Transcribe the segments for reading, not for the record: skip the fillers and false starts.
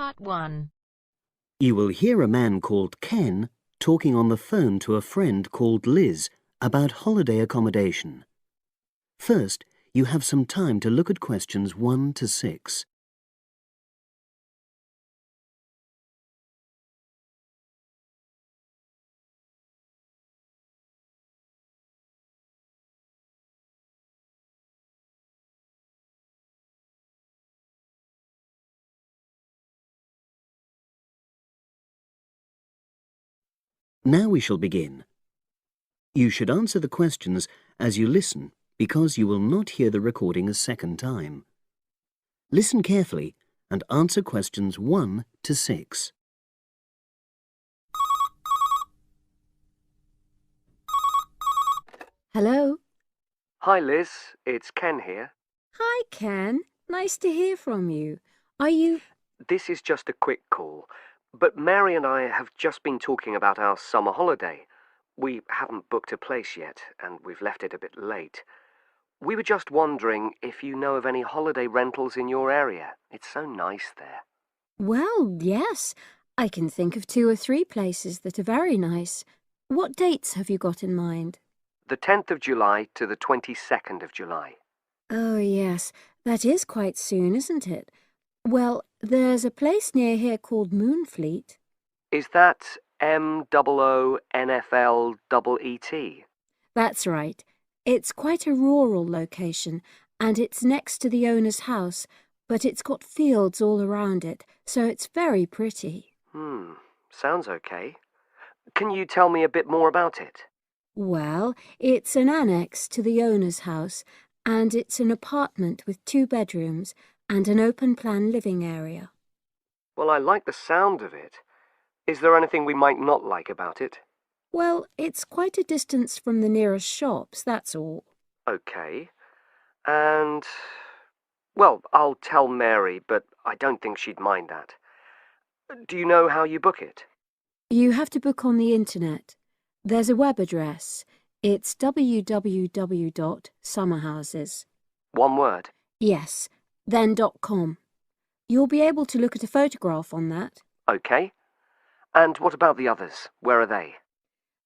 Part 1. You will hear a man called Ken talking on the phone to a friend called Liz about holiday accommodation. First, you have some time to look at questions 1 to 6. Now we shall begin. You should answer the questions as you listen because you will not hear the recording a second time. Listen carefully and answer questions 1 to 6. Hello. Hi Liz, it's Ken here. Hi, Ken. Nice to hear from you. Are you... This is just a quick call, but Mary and I have just been talking about our summer holiday. We haven't booked a place yet, and we've left it a bit late. We were just wondering if you know of any holiday rentals in your area. It's so nice there. Well, yes. I can think of 2 or 3 places that are very nice. What dates have you got in mind? The 10th of July to the 22nd of July. Oh, yes. That is quite soon, isn't it? Well, there's a place near here called Moonfleet. Is that MOONFLEET? That's right. It's quite a rural location, and it's next to the owner's house, but it's got fields all around it, so it's very pretty. Sounds okay. Can you tell me a bit more about it? Well, it's an annex to the owner's house, and it's an apartment with 2 bedrooms and an open-plan living area. Well, I like the sound of it. Is there anything we might not like about it? Well, it's quite a distance from the nearest shops, that's all. Okay. And... well, I'll tell Mary, but I don't think she'd mind that. Do you know how you book it? You have to book on the internet. There's a web address. It's www.summerhouses. One word? Yes, then .com. You'll be able to look at a photograph on that. Okay. And what about the others? Where are they?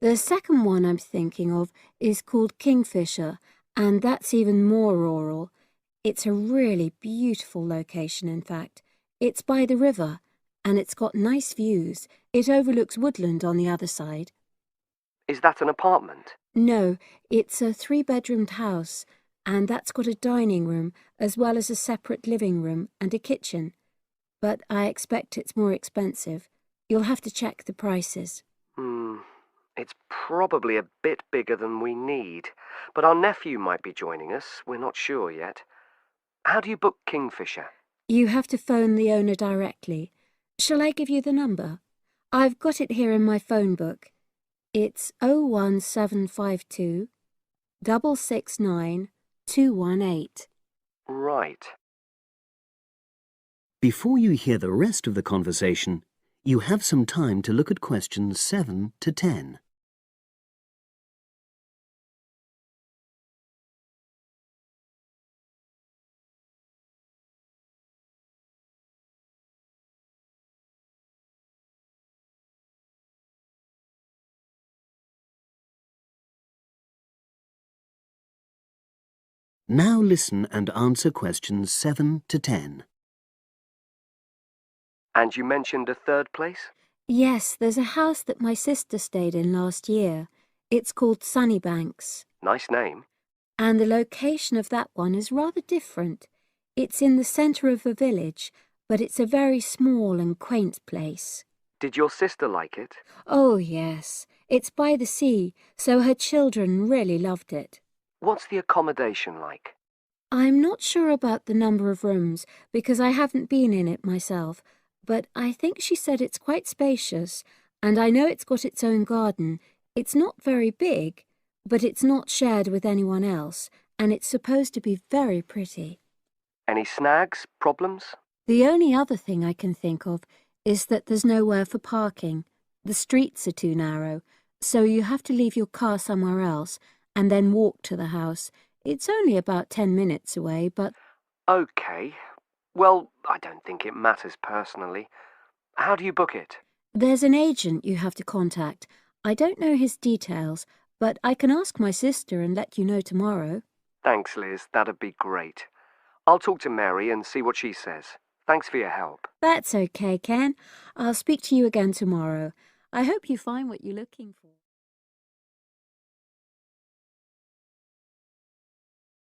The second one I'm thinking of is called Kingfisher, and that's even more rural. It's a really beautiful location, in fact. It's by the river, and it's got nice views. It overlooks woodland on the other side. Is that an apartment? No, it's a 3-bedroomed house, and that's got a dining room as well as a separate living room and a kitchen. But I expect it's more expensive. You'll have to check the prices. It's probably a bit bigger than we need, but our nephew might be joining us. We're not sure yet. How do you book Kingfisher? You have to phone the owner directly. Shall I give you the number? I've got it here in my phone book. It's 01752 669 218. Right. Before you hear the rest of the conversation, you have some time to look at questions 7 to 10. Now listen and answer questions 7 to 10. And you mentioned a third place? Yes, there's a house that my sister stayed in last year. It's called Sunnybanks. Nice name. And the location of that one is rather different. It's in the centre of a village, but it's a very small and quaint place. Did your sister like it? Oh, yes. It's by the sea, so her children really loved it. What's the accommodation like? I'm not sure about the number of rooms, because I haven't been in it myself, but I think she said it's quite spacious, and I know it's got its own garden. It's not very big, but it's not shared with anyone else, and it's supposed to be very pretty. Any snags? Problems? The only other thing I can think of is that there's nowhere for parking. The streets are too narrow, so you have to leave your car somewhere else and then walk to the house. It's only about 10 minutes away, but... Okay. Well, I don't think it matters personally. How do you book it? There's an agent you have to contact. I don't know his details, but I can ask my sister and let you know tomorrow. Thanks, Liz. That'd be great. I'll talk to Mary and see what she says. Thanks for your help. That's okay, Ken. I'll speak to you again tomorrow. I hope you find what you're looking for.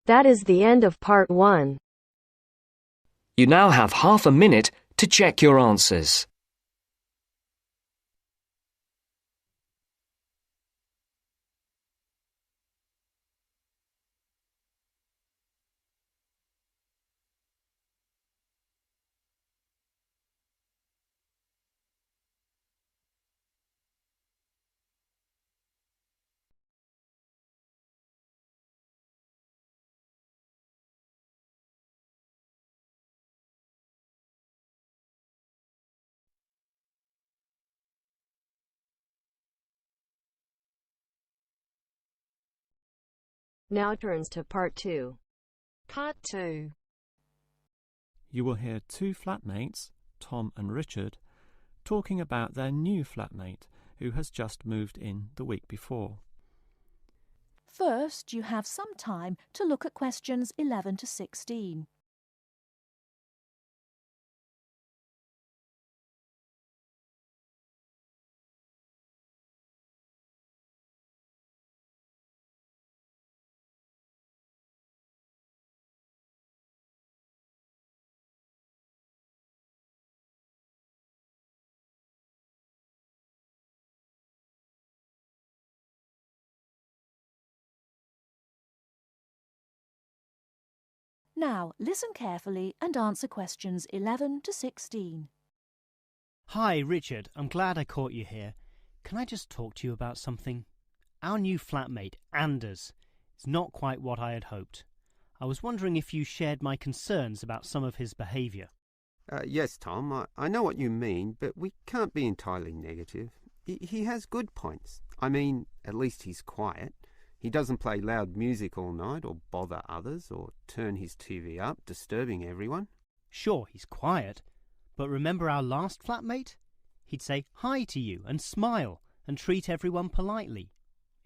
That is the end of part 1. You now have half a minute to check your answers. Now turns to part 2. Part 2. You will hear two flatmates, Tom and Richard, talking about their new flatmate who has just moved in the week before. First, you have some time to look at questions 11 to 16. Now, listen carefully and answer questions 11 to 16. Hi, Richard. I'm glad I caught you here. Can I just talk to you about something? Our new flatmate, Anders, is not quite what I had hoped. I was wondering if you shared my concerns about some of his behaviour. Yes, Tom, I know what you mean, but we can't be entirely negative. He has good points. I mean, at least he's quiet. He doesn't play loud music all night or bother others or turn his TV up, disturbing everyone. Sure, he's quiet, but remember our last flatmate? He'd say hi to you and smile and treat everyone politely.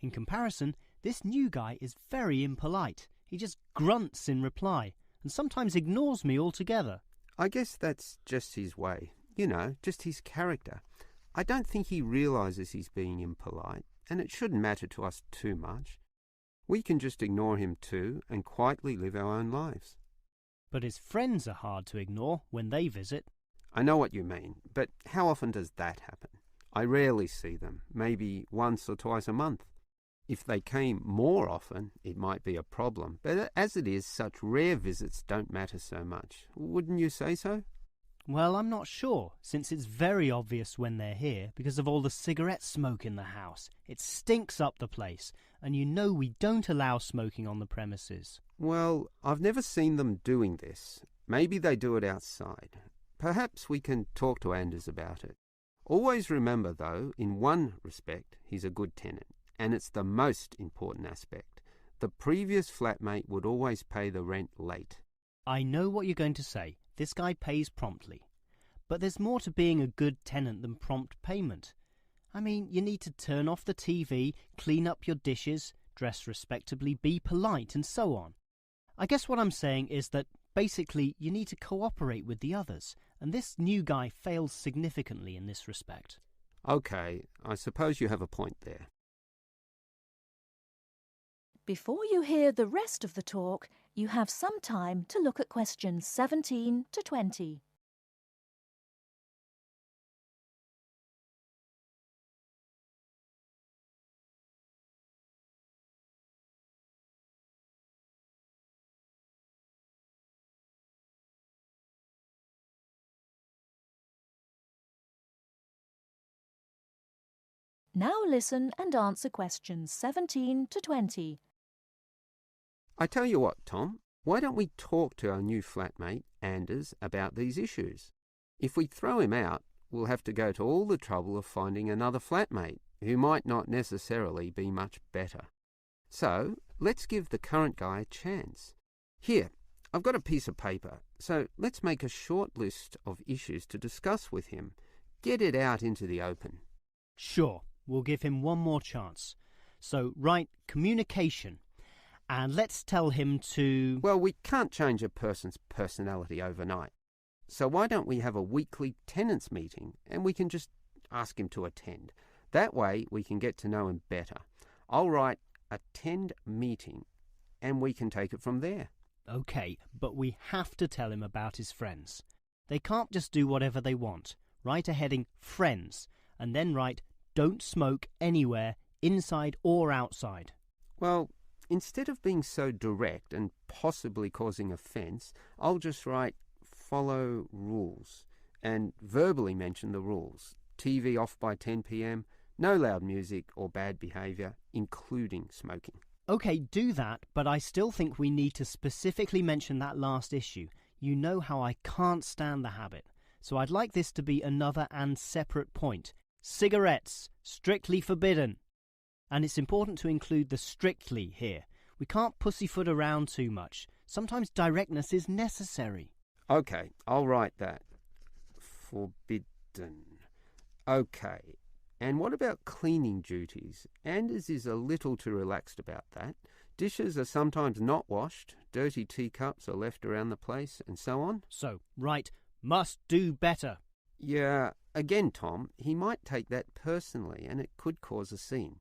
In comparison, this new guy is very impolite. He just grunts in reply and sometimes ignores me altogether. I guess that's just his way, just his character. I don't think he realises he's being impolite, and it shouldn't matter to us too much. We can just ignore him too and quietly live our own lives. But his friends are hard to ignore when they visit. I know what you mean, but how often does that happen? I rarely see them, maybe once or twice a month. If they came more often, it might be a problem, but as it is, such rare visits don't matter so much. Wouldn't you say so? Well, I'm not sure, since it's very obvious when they're here because of all the cigarette smoke in the house. It stinks up the place, and you know we don't allow smoking on the premises. Well, I've never seen them doing this. Maybe they do it outside. Perhaps we can talk to Anders about it. Always remember, though, in one respect, he's a good tenant, and it's the most important aspect. The previous flatmate would always pay the rent late. I know what you're going to say. This guy pays promptly. But there's more to being a good tenant than prompt payment. I mean, you need to turn off the TV, clean up your dishes, dress respectably, be polite, and so on. I guess what I'm saying is that basically you need to cooperate with the others, and this new guy fails significantly in this respect. Okay, I suppose you have a point there. Before you hear the rest of the talk, you have some time to look at questions 17 to 20. Now listen and answer questions 17 to 20. I tell you what, Tom, why don't we talk to our new flatmate, Anders, about these issues? If we throw him out, we'll have to go to all the trouble of finding another flatmate, who might not necessarily be much better. So, let's give the current guy a chance. Here, I've got a piece of paper, so let's make a short list of issues to discuss with him. Get it out into the open. Sure, we'll give him one more chance. So write communication, and let's tell him to... Well, we can't change a person's personality overnight. So why don't we have a weekly tenants meeting and we can just ask him to attend. That way we can get to know him better. I'll write attend meeting and we can take it from there. OK, but we have to tell him about his friends. They can't just do whatever they want. Write a heading friends and then write don't smoke anywhere, inside or outside. Well, instead of being so direct and possibly causing offence, I'll just write follow rules and verbally mention the rules. TV off by 10 p.m, no loud music or bad behaviour, including smoking. OK, do that, but I still think we need to specifically mention that last issue. You know how I can't stand the habit. So I'd like this to be another and separate point. Cigarettes, strictly forbidden. And it's important to include the strictly here. We can't pussyfoot around too much. Sometimes directness is necessary. OK, I'll write that. Forbidden. OK. And what about cleaning duties? Anders is a little too relaxed about that. Dishes are sometimes not washed, dirty teacups are left around the place, and so on. So, write, must do better. Yeah, again, Tom, he might take that personally and it could cause a scene.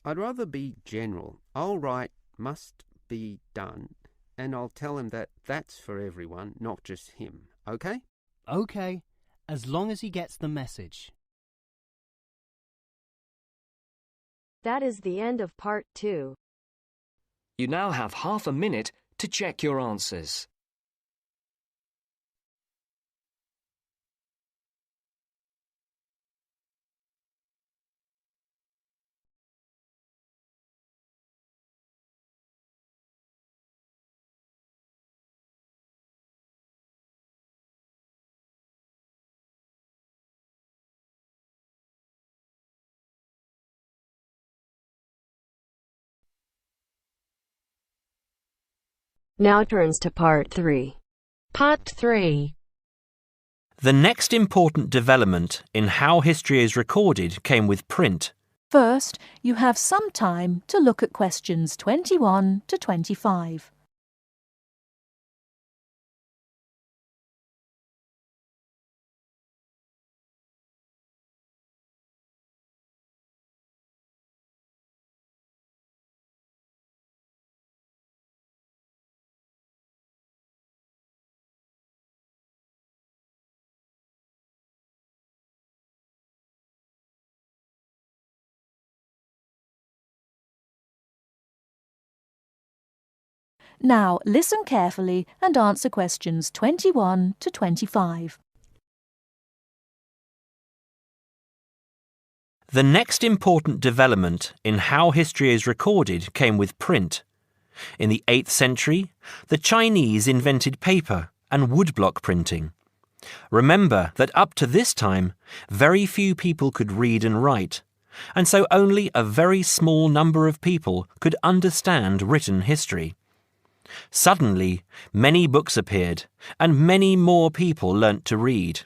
I'd rather be general. I'll write must be done and I'll tell him that that's for everyone, not just him. OK? OK, as long as he gets the message. That is the end of part 2. You now have half a minute to check your answers. Now turns to part 3. Part 3. The next important development in how history is recorded came with print. First, you have some time to look at questions 21 to 25. Now listen carefully and answer questions 21 to 25. The next important development in how history is recorded came with print. In the 8th century, the Chinese invented paper and woodblock printing. Remember that up to this time, very few people could read and write, and so only a very small number of people could understand written history. Suddenly, many books appeared, and many more people learnt to read.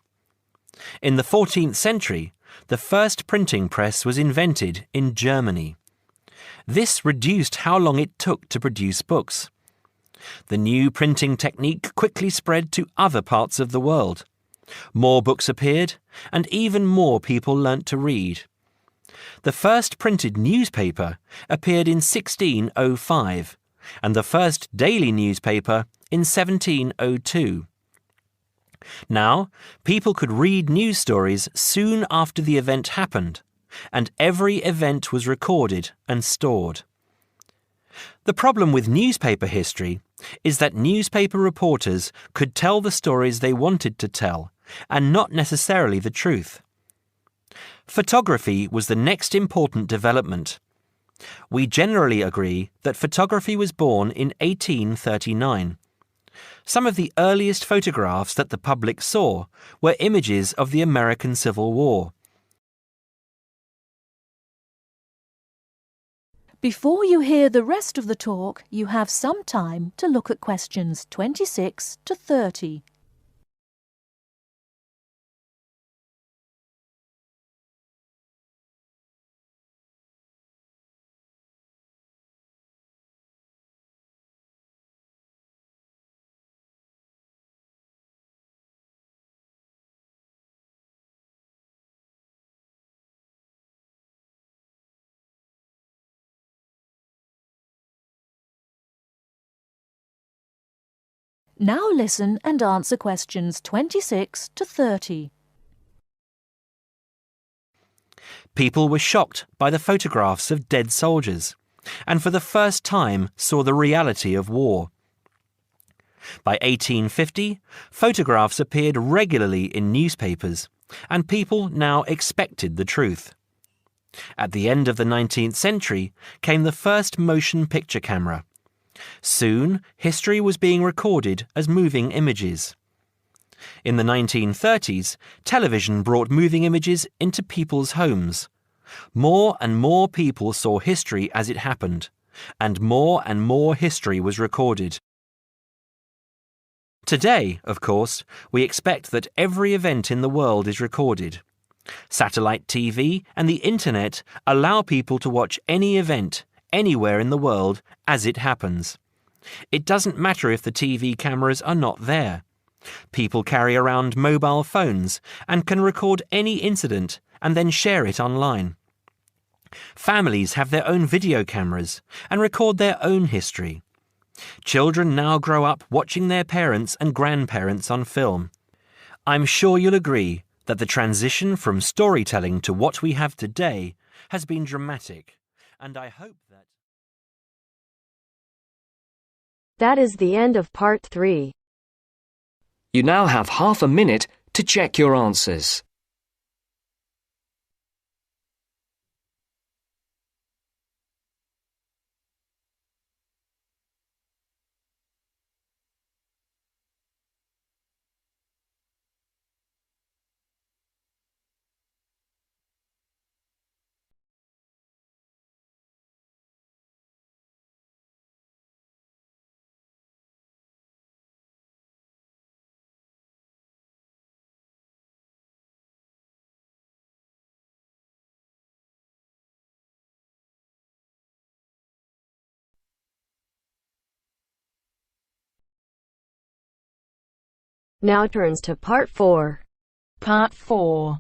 In the 14th century, the first printing press was invented in Germany. This reduced how long it took to produce books. The new printing technique quickly spread to other parts of the world. More books appeared, and even more people learnt to read. The first printed newspaper appeared in 1605, and the first daily newspaper in 1702. Now, people could read news stories soon after the event happened, and every event was recorded and stored. The problem with newspaper history is that newspaper reporters could tell the stories they wanted to tell, and not necessarily the truth. Photography was the next important development. We generally agree that photography was born in 1839. Some of the earliest photographs that the public saw were images of the American Civil War. Before you hear the rest of the talk, you have some time to look at questions 26 to 30. Now listen and answer questions 26 to 30. People were shocked by the photographs of dead soldiers, and for the first time saw the reality of war. By 1850, photographs appeared regularly in newspapers, and people now expected the truth. At the end of the 19th century came the first motion picture camera. Soon, history was being recorded as moving images. In the 1930s, television brought moving images into people's homes. More and more people saw history as it happened, and more history was recorded. Today, of course, we expect that every event in the world is recorded. Satellite TV and the Internet allow people to watch any event, anywhere in the world, as it happens. It doesn't matter if the TV cameras are not there. People carry around mobile phones and can record any incident and then share it online. Families have their own video cameras and record their own history. Children now grow up watching their parents and grandparents on film. I'm sure you'll agree that the transition from storytelling to what we have today has been dramatic, and I hope that... That is the end of part 3. You now have half a minute to check your answers. Now turns to part 4. Part 4.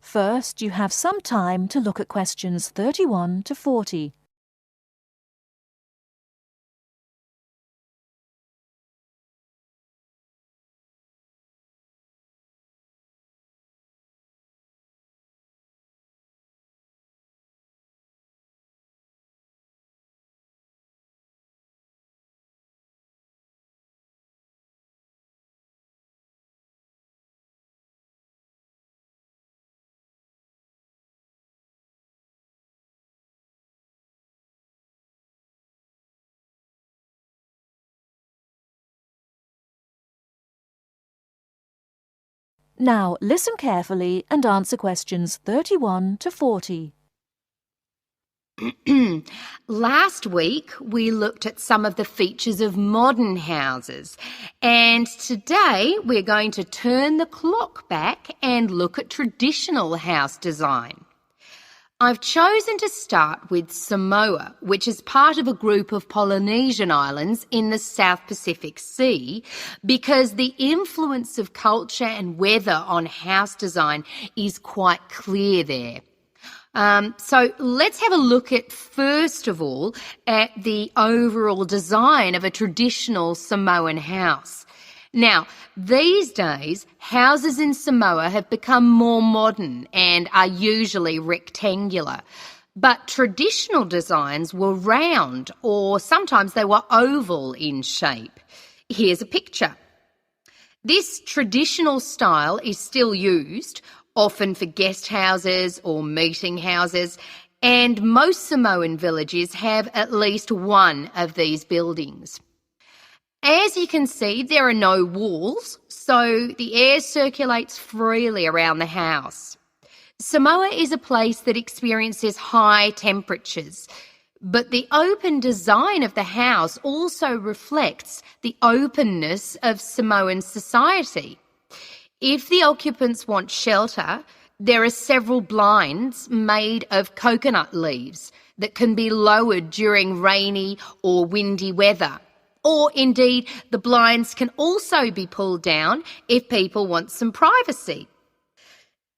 First, you have some time to look at questions 31 to 40. Now listen carefully and answer questions 31 to 40. Last week we looked at some of the features of modern houses, and today we're going to turn the clock back and look at traditional house design. I've chosen to start with Samoa, which is part of a group of Polynesian islands in the South Pacific Sea, because the influence of culture and weather on house design is quite clear there. So let's have a look at, first of all, at the overall design of a traditional Samoan house. Now, these days, houses in Samoa have become more modern and are usually rectangular. But traditional designs were round, or sometimes they were oval in shape. Here's a picture. This traditional style is still used, often for guest houses or meeting houses, and most Samoan villages have at least one of these buildings. As you can see, there are no walls, so the air circulates freely around the house. Samoa is a place that experiences high temperatures, but the open design of the house also reflects the openness of Samoan society. If the occupants want shelter, there are several blinds made of coconut leaves that can be lowered during rainy or windy weather. Or indeed, the blinds can also be pulled down if people want some privacy.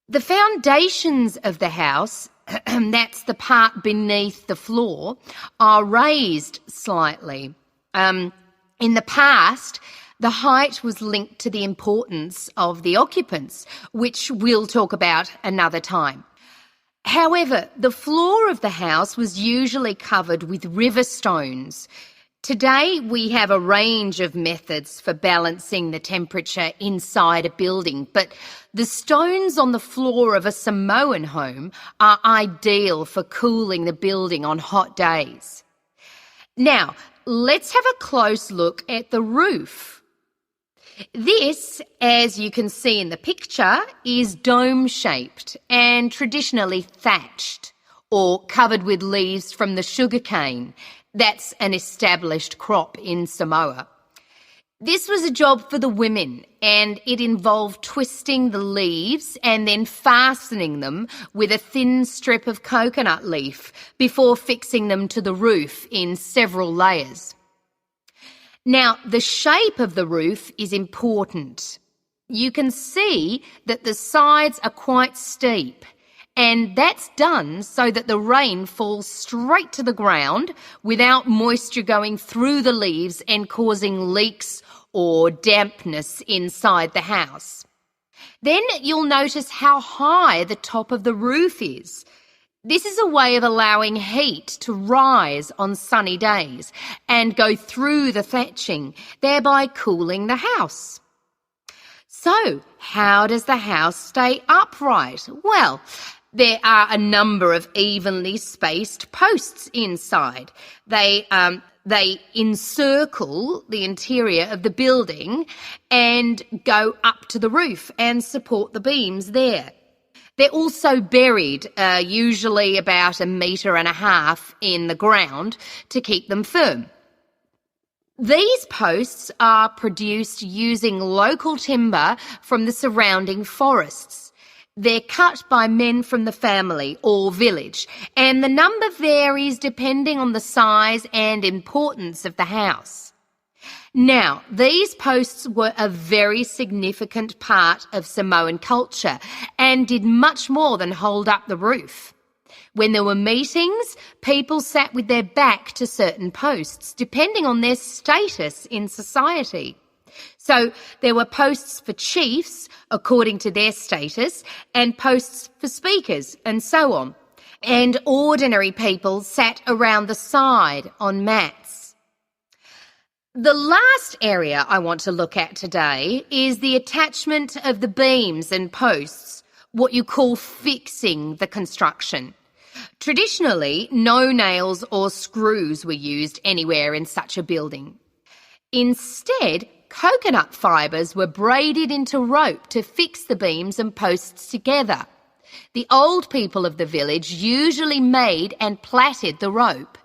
The foundations of the house, that's the part beneath the floor, are raised slightly. In the past, the height was linked to the importance of the occupants, which we'll talk about another time. However, the floor of the house was usually covered with river stones. Today, we have a range of methods for balancing the temperature inside a building, but the stones on the floor of a Samoan home are ideal for cooling the building on hot days. Now, let's have a close look at the roof. This, as you can see in the picture, is dome-shaped and traditionally thatched or covered with leaves from the sugarcane. That's an established crop in Samoa. This was a job for the women, and it involved twisting the leaves and then fastening them with a thin strip of coconut leaf before fixing them to the roof in several layers. Now, the shape of the roof is important. You can see that the sides are quite steep, and that's done so that the rain falls straight to the ground without moisture going through the leaves and causing leaks or dampness inside the house. Then you'll notice how high the top of the roof is. This is a way of allowing heat to rise on sunny days and go through the thatching, thereby cooling the house. So, how does the house stay upright? Well, there are a number of evenly spaced posts inside. They encircle the interior of the building and go up to the roof and support the beams there. They're also buried, usually about 1.5 meters in the ground to keep them firm. These posts are produced using local timber from the surrounding forests. They're cut by men from the family or village, and the number varies depending on the size and importance of the house. Now, these posts were a very significant part of Samoan culture and did much more than hold up the roof. When there were meetings, people sat with their back to certain posts, depending on their status in society. So there were posts for chiefs, according to their status, and posts for speakers, and so on. And ordinary people sat around the side on mats. The last area I want to look at today is the attachment of the beams and posts, what you call fixing the construction. Traditionally, no nails or screws were used anywhere in such a building. Instead, coconut fibres were braided into rope to fix the beams and posts together. The old people of the village usually made and plaited the rope.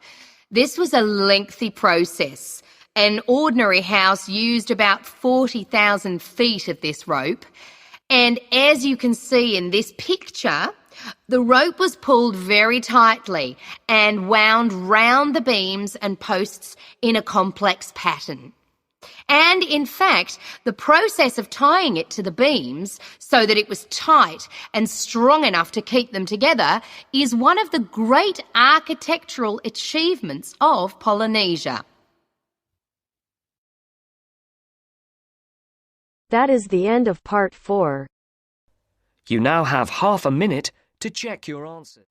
This was a lengthy process. An ordinary house used about 40,000 feet of this rope, and as you can see in this picture, the rope was pulled very tightly and wound round the beams and posts in a complex pattern. And in fact, the process of tying it to the beams so that it was tight and strong enough to keep them together is one of the great architectural achievements of Polynesia. That is the end of part 4. You now have half a minute to check your answer.